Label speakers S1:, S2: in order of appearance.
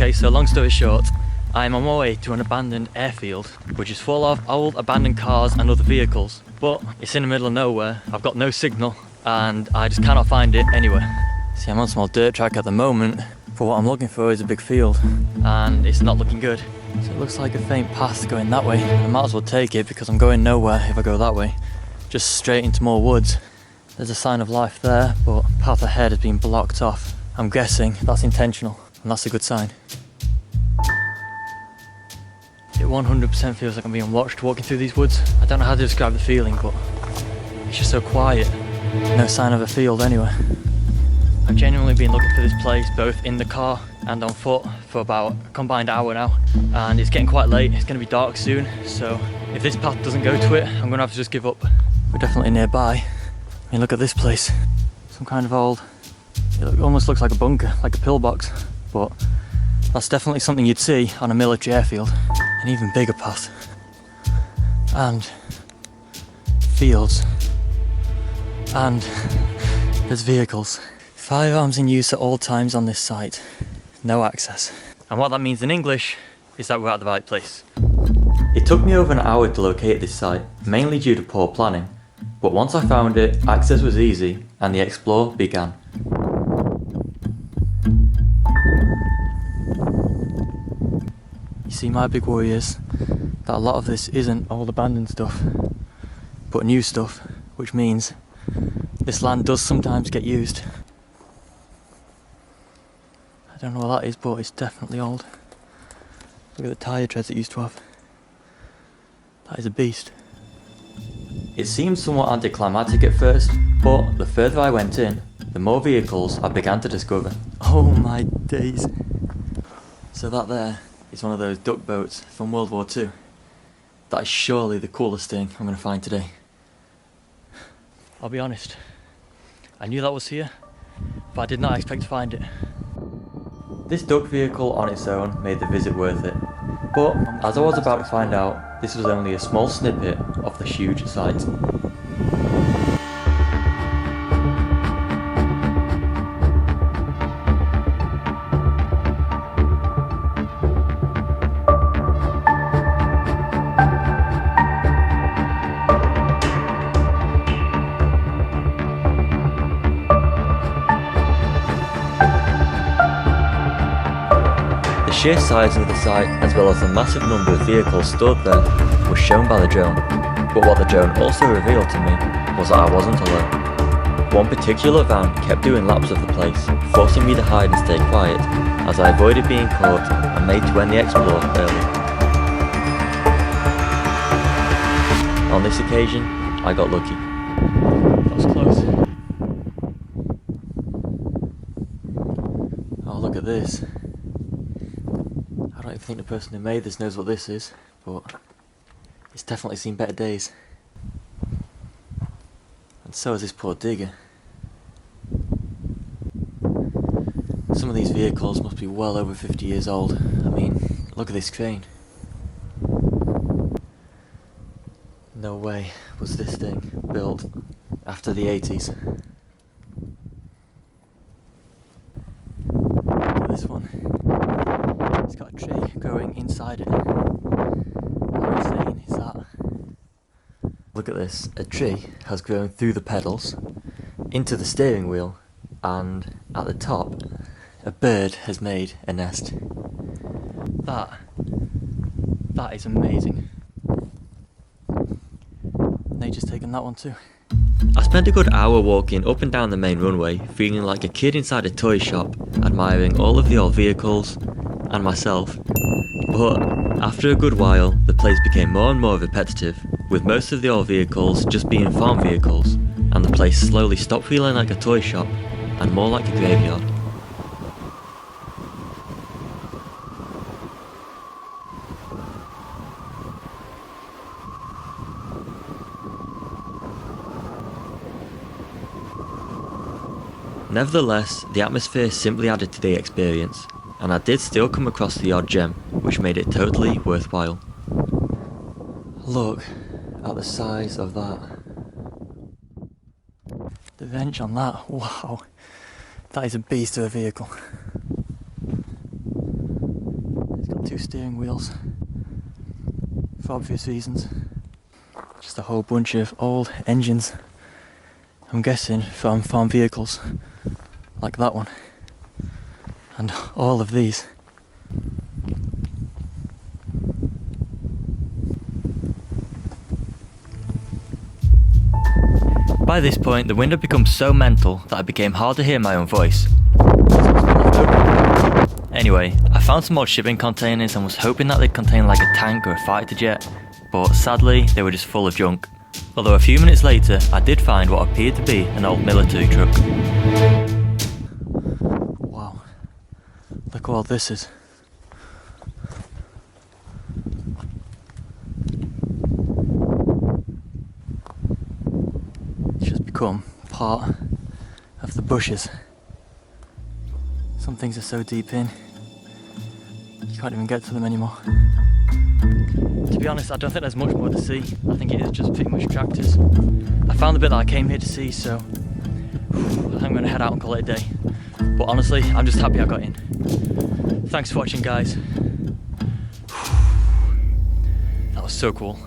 S1: Okay, so long story short, I'm on my way to an abandoned airfield, which is full of old abandoned cars and other vehicles. But it's in the middle of nowhere, I've got no signal, and I just cannot find it anywhere. See, I'm on a small dirt track at the moment, but what I'm looking for is a big field, and it's not looking good. So it looks like a faint path going that way. I might as well take it because I'm going nowhere if I go that way. Just straight into more woods. There's a sign of life there, but path ahead has been blocked off. I'm guessing that's intentional, and that's a good sign. It 100% feels like I'm being watched walking through these woods. I don't know how to describe the feeling, but it's just so quiet. No sign of a field anywhere. I've genuinely been looking for this place both in the car and on foot for about a combined hour now, and it's getting quite late. It's going to be dark soon, so if this path doesn't go to it, I'm going to have to just give up. We're definitely nearby. I mean, look at this place. Some kind of old, it almost looks like a bunker, like a pillbox, but that's definitely something you'd see on a military airfield. An even bigger path. And fields. And there's vehicles. Firearms in use at all times on this site. No access. And what that means in English is that we're at the right place. It took me over an hour to locate this site, mainly due to poor planning. But once I found it, access was easy and the explore began. You see, my big worry is that a lot of this isn't old abandoned stuff, but new stuff, which means this land does sometimes get used. I don't know what that is, but it's definitely old. Look at the tyre treads it used to have. That is a beast. It seemed somewhat anticlimactic at first, but the further I went in, the more vehicles I began to discover. Oh my days. So that there is one of those duck boats from World War II. That is surely the coolest thing I'm going to find today. I'll be honest, I knew that was here, but I did not expect to find it. This duck vehicle on its own made the visit worth it, but as I was about to find out, this was only a small snippet of the huge site. The sheer size of the site, as well as the massive number of vehicles stored there, was shown by the drone. But what the drone also revealed to me was that I wasn't alone. One particular van kept doing laps of the place, forcing me to hide and stay quiet, as I avoided being caught and made to end the explore early. On this occasion, I got lucky. That was close. Oh, look at this. I don't even think the person who made this knows what this is, but it's definitely seen better days. And so has this poor digger. Some of these vehicles must be well over 50 years old. I mean, look at this crane. No way was this thing built after the 80s. Look at this one. It's got a tree growing inside it. How insane is that? Look at this. A tree has grown through the pedals, into the steering wheel, and at the top, a bird has made a nest. That is amazing. Nature's taken that one too. I spent a good hour walking up and down the main runway, feeling like a kid inside a toy shop, admiring all of the old vehicles, and myself. But after a good while, the place became more and more repetitive, with most of the old vehicles just being farm vehicles, and the place slowly stopped feeling like a toy shop, and more like a graveyard. Nevertheless, the atmosphere simply added to the experience, and I did still come across the odd gem, which made it totally worthwhile. Look at the size of that. The vent on that, wow. That is a beast of a vehicle. 2 steering wheels, for obvious reasons. Just a whole bunch of old engines, I'm guessing from farm vehicles, like that one, and all of these.
S2: By this point, the wind had become so mental that it became hard to hear my own voice. Anyway, I found some old shipping containers and was hoping that they'd contain like a tank or a fighter jet, but sadly they were just full of junk. Although a few minutes later, I did find what appeared to be an old military truck.
S1: Wow, look what all this is. It's just become part of the bushes. Some things are so deep in, you can't even get to them anymore. To be honest, I don't think there's much more to see. I think it is just pretty much tractors. I found the bit that I came here to see, so I'm going to head out and call it a day. But honestly, I'm just happy I got in. Thanks for watching, guys. That was so cool.